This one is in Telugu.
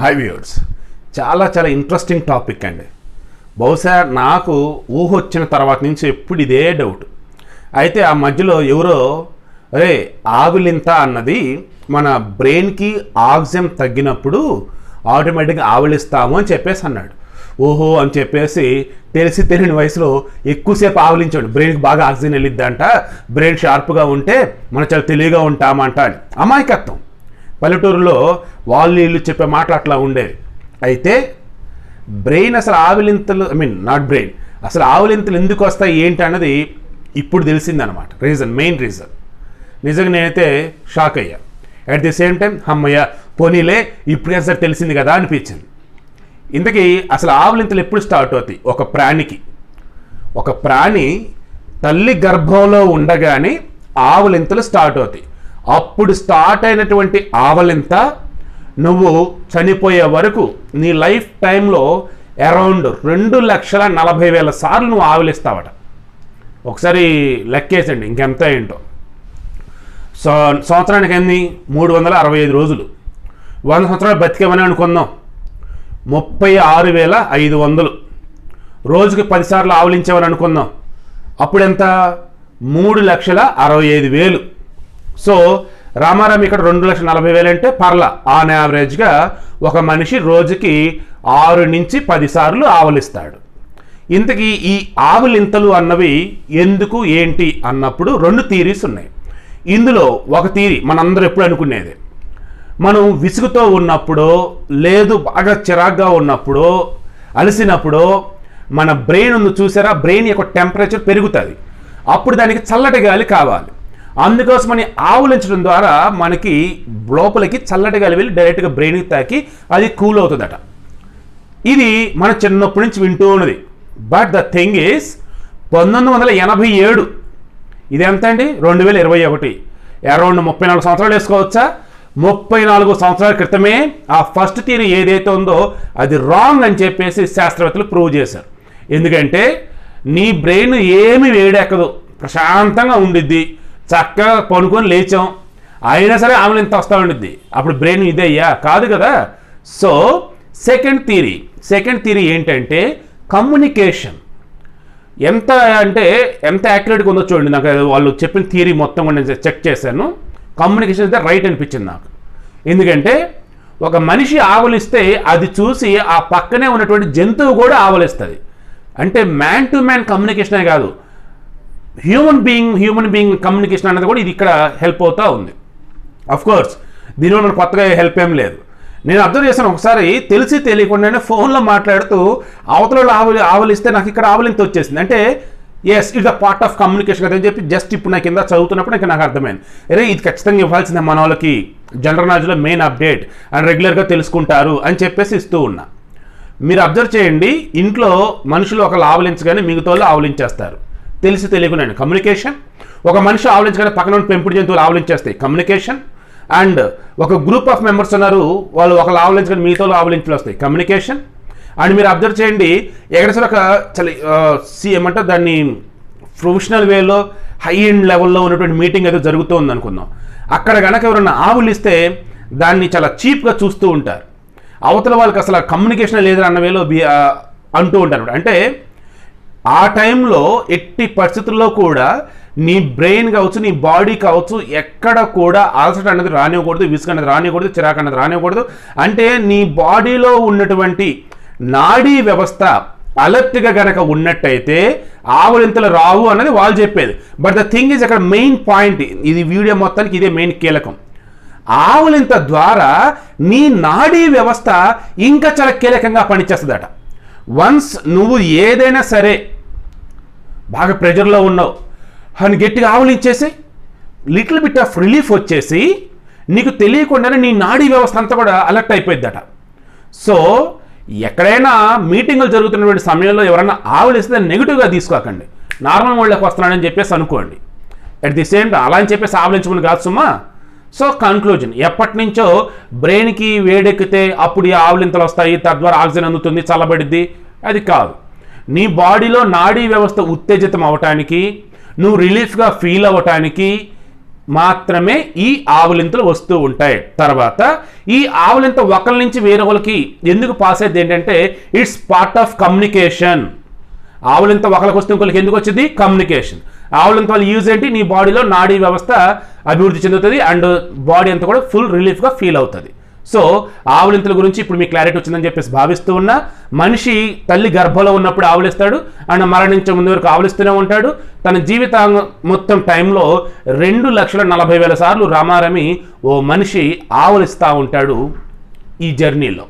హై వ్యూవర్స్, చాలా చాలా ఇంట్రెస్టింగ్ టాపిక్ అండి. బహుశా నాకు ఊహ వచ్చిన తర్వాత నుంచి ఎప్పుడు ఇదే డౌట్. అయితే ఆ మధ్యలో ఎవరో అరే ఆవులింత అన్నది మన బ్రెయిన్కి ఆక్సిజన్ తగ్గినప్పుడు ఆటోమేటిక్గా ఆవులిస్తాము అని చెప్పేసి అన్నాడు. ఓహో అని చెప్పేసి తెలిసి తెలియని వయసులో ఎక్కువసేపు ఆవులించాడు. బ్రెయిన్కి బాగా ఆక్సిజన్ వెళ్ళిద్దంట, బ్రెయిన్ షార్ప్గా ఉంటే మనం చాలా తెలివిగా ఉంటామంట అని. అమాయకత్వం. పల్లెటూరులో వాళ్ళు వీళ్ళు చెప్పే మాటలు అట్లా ఉండేవి. అయితే బ్రెయిన్ అసలు ఆవులింతలు నాట్ బ్రెయిన్ అసలు ఆవులింతలు ఎందుకు వస్తాయి ఏంటి అన్నది ఇప్పుడు తెలిసిందనమాట. Main reason. నిజంగా నేనైతే షాక్ అయ్యా. అట్ ది సేమ్ టైం అమ్మయ్య పోనీలే ఇప్పుడే సార్ తెలిసింది కదా అనిపించింది. ఇంతకీ అసలు ఆవులింతలు ఎప్పుడు స్టార్ట్ అవుతాయి? ఒక ప్రాణి తల్లి గర్భంలో ఉండగానే ఆవులింతలు స్టార్ట్ అవుతాయి. అప్పుడు స్టార్ట్ అయినటువంటి ఆవలింత నువ్వు చనిపోయే వరకు నీ లైఫ్ టైంలో అరౌండ్ 2,40,000 సార్లు నువ్వు ఆవులిస్తావట. ఒకసారి లెక్కేసండి ఇంకెంత ఏంటో. సంవత్సరానికి ఎన్ని? 365 రోజులు. 100 సంవత్సరాలు బతికేమని అనుకుందాం, 36,500. రోజుకి 10 సార్లు ఆవులించామని అనుకుందాం, అప్పుడెంత? 3,65,000. సో రామారాం ఇక్కడ 2,40,000 అంటే పర్లా ఆన్ యావరేజ్గా ఒక మనిషి రోజుకి 6 నుంచి 10 సార్లు ఆవులిస్తాడు. ఇంతకీ ఈ ఆవులింతలు అన్నవి ఎందుకు ఏంటి అన్నప్పుడు 2 థీరీస్ ఉన్నాయి. ఇందులో ఒక థీరీ మనందరూ ఎప్పుడు అనుకునేది, మనం విసుగుతో ఉన్నప్పుడో లేదు బాగా చిరాగ్గా ఉన్నప్పుడో అలసినప్పుడో మన బ్రెయిన్ ఉంది చూసారా, బ్రెయిన్ యొక్క టెంపరేచర్ పెరుగుతుంది. అప్పుడు దానికి చల్లటి గాలి కావాలి. అందుకోసమని ఆవులించడం ద్వారా మనకి లోపలికి చల్లటి గాలి వెళ్ళి డైరెక్ట్గా బ్రెయిన్కి తాకి అది కూల్ అవుతుందట. ఇది మన చిన్నప్పటి నుంచి వింటూ ఉన్నది. బట్ ద థింగ్ ఈస్ 1987, ఇది ఎంత అండి? 2021, అరౌండ్ 34 సంవత్సరాలు వేసుకోవచ్చా? 34 సంవత్సరాల క్రితమే ఆ ఫస్ట్ థియరీ ఏదైతే ఉందో అది రాంగ్ అని చెప్పేసి శాస్త్రవేత్తలు ప్రూవ్ చేశారు. ఎందుకంటే నీ బ్రెయిన్ ఏమి వేడెక్కదు, ప్రశాంతంగా ఉండిద్ది, చక్కగా పనుకొని లేచాం, అయినా సరే ఆవులింత వస్తూ ఉండిద్ది. అప్పుడు బ్రెయిన్ ఇదే అయ్యా? కాదు కదా. సో సెకండ్ థియరీ ఏంటంటే కమ్యూనికేషన్. ఎంత యాక్యురేట్గా ఉందో చూడండి. నాకు వాళ్ళు చెప్పిన థియరీ మొత్తం కూడా నేను చెక్ చేశాను. కమ్యూనికేషన్ అయితే రైట్ అనిపించింది నాకు. ఎందుకంటే ఒక మనిషి ఆవులిస్తే అది చూసి ఆ పక్కనే ఉన్నటువంటి జంతువు కూడా ఆవులిస్తుంది. అంటే మ్యాన్ టు మ్యాన్ కమ్యూనికేషనే కాదు, హ్యూమన్ బీయింగ్ కమ్యూనికేషన్ అనేది కూడా ఇది ఇక్కడ హెల్ప్ అవుతూ ఉంది. అఫ్కోర్స్ దీనివల్ల మనకు కొత్తగా హెల్ప్ ఏం లేదు. నేను అబ్జర్వ్ చేశాను, ఒకసారి తెలిసి తెలియకుండానే ఫోన్లో మాట్లాడుతూ అవతల ఆవులిస్తే నాకు ఇక్కడ ఆవులింత వచ్చేసింది. అంటే yes, it's a part of communication కదా అని చెప్పి జస్ట్ ఇప్పుడు నాకు కింద చదువుతున్నప్పుడు నాకు అర్థమైంది, అరే ఇది ఖచ్చితంగా ఇవ్వాల్సిందే మన వాళ్ళకి, జనరల్ నాలెడ్జ్లో మెయిన్ అప్డేట్ అండ్ రెగ్యులర్గా తెలుసుకుంటారు అని చెప్పేసి ఇస్తూ ఉన్నా. మీరు అబ్జర్వ్ చేయండి, ఇంట్లో మనుషులు ఒకళ్ళు ఆవులించగానే మిగతా వాళ్ళు ఆవులించేస్తారు. తెలిసి తెలియకుండా కమ్యూనికేషన్. ఒక మనిషి ఆవులించగానే పక్కన ఉన్న పెంపుడు జంతువులు ఆవులించేస్తాయి, కమ్యూనికేషన్. అండ్ ఒక గ్రూప్ ఆఫ్ మెంబర్స్ ఉన్నారు, వాళ్ళు ఒకళ్ళు ఆవులించగానే మిగతా వాళ్ళు ఆవులించులు వస్తాయి, కమ్యూనికేషన్. అండ్ మీరు అబ్జర్వ్ చేయండి, ఎక్కడైనా ఒక ఏమంటే దాన్ని ప్రొఫెషనల్ వేలో హై ఎండ్ లెవెల్లో ఉన్నటువంటి మీటింగ్ ఏదో జరుగుతూ ఉంది అనుకుందాం, అక్కడ కనుక ఎవరైనా ఆవులిస్తే దాన్ని చాలా చీప్గా చూస్తూ ఉంటారు. అవతల వాళ్ళకి అసలు కమ్యూనికేషన్ లేదు అన్న వేలో అంటూ ఉంటారు. అంటే ఆ టైంలో ఎట్టి పరిస్థితుల్లో కూడా నీ బ్రెయిన్ కావచ్చు, నీ బాడీ కావచ్చు, ఎక్కడ కూడా అలసట అనేది రానివ్వకూడదు, విసుగు అనేది రానివ్వకూడదు, చిరాకు అనేది రానివ్వకూడదు. అంటే నీ బాడీలో ఉన్నటువంటి నాడీ వ్యవస్థ అలర్ట్గా గనక ఉన్నట్టయితే ఆవులింతలు రావు అన్నది వాళ్ళు చెప్పేది. బట్ ద థింగ్ ఈజ్ అక్కడ మెయిన్ పాయింట్, ఇది వీడియో మొత్తానికి ఇదే మెయిన్ కీలకం. ఆవులింత ద్వారా నీ నాడీ వ్యవస్థ ఇంకా చాలా కీలకంగా పనిచేస్తుందట. వన్స్ నువ్వు ఏదైనా సరే బాగా ప్రెజర్లో ఉన్నావు అని గట్టిగా ఆవులించేసి లిటిల్ బిట్ ఆఫ్ రిలీఫ్ వచ్చేసి నీకు తెలియకుండానే నీ నాడీ వ్యవస్థ అంతా కూడా అలర్ట్ అయిపోయిద్దట. సో ఎక్కడైనా మీటింగులు జరుగుతున్నటువంటి సమయంలో ఎవరైనా ఆవులిస్తే నెగిటివ్గా తీసుకోకండి, నార్మల్ వాళ్ళకి వస్తున్నాడని చెప్పేసి అనుకోండి. అట్ ది సేమ్ టైం అలా అని చెప్పేసి ఆవులించమని కాదు సుమా. సో కన్క్లూజన్, ఎప్పటి నుంచో బ్రెయిన్కి వేడెక్కితే అప్పుడు ఈ ఆవులింతలు వస్తాయి, తద్వారా ఆక్సిజన్ అందుతుంది, చల్లబడిద్ది, అది కాదు. నీ బాడీలో నాడీ వ్యవస్థ ఉత్తేజితం అవ్వటానికి, నువ్వు రిలీఫ్గా ఫీల్ అవ్వటానికి మాత్రమే ఈ ఆవులింతలు వస్తూ ఉంటాయి. తర్వాత ఈ ఆవులింత ఒకరి నుంచి వేరే వాళ్ళకి ఎందుకు పాస్ అయ్యేది ఏంటంటే ఇట్స్ పార్ట్ ఆఫ్ కమ్యూనికేషన్. ఆవులింత ఒకరికి వస్తే ఇంకొకరికి ఎందుకు వచ్చింది? కమ్యూనికేషన్. ఆవులింత వల్ల యూజ్ ఏంటి? నీ బాడీలో నాడీ వ్యవస్థ అభివృద్ధి చెందుతుంది అండ్ బాడీ అంతా కూడా ఫుల్ రిలీఫ్గా ఫీల్ అవుతుంది. సో ఆవులింతల గురించి ఇప్పుడు మీకు క్లారిటీ వచ్చిందని చెప్పేసి భావిస్తూ ఉన్నా. మనిషి తల్లి గర్భంలో ఉన్నప్పుడు ఆవులిస్తాడు అండ్ మరణించే ముందు వరకు ఆవులిస్తూనే ఉంటాడు. తన జీవితాంగం మొత్తం టైంలో 2,40,000 సార్లు రామారమి ఓ మనిషి ఆవులిస్తూ ఉంటాడు ఈ జర్నీలో.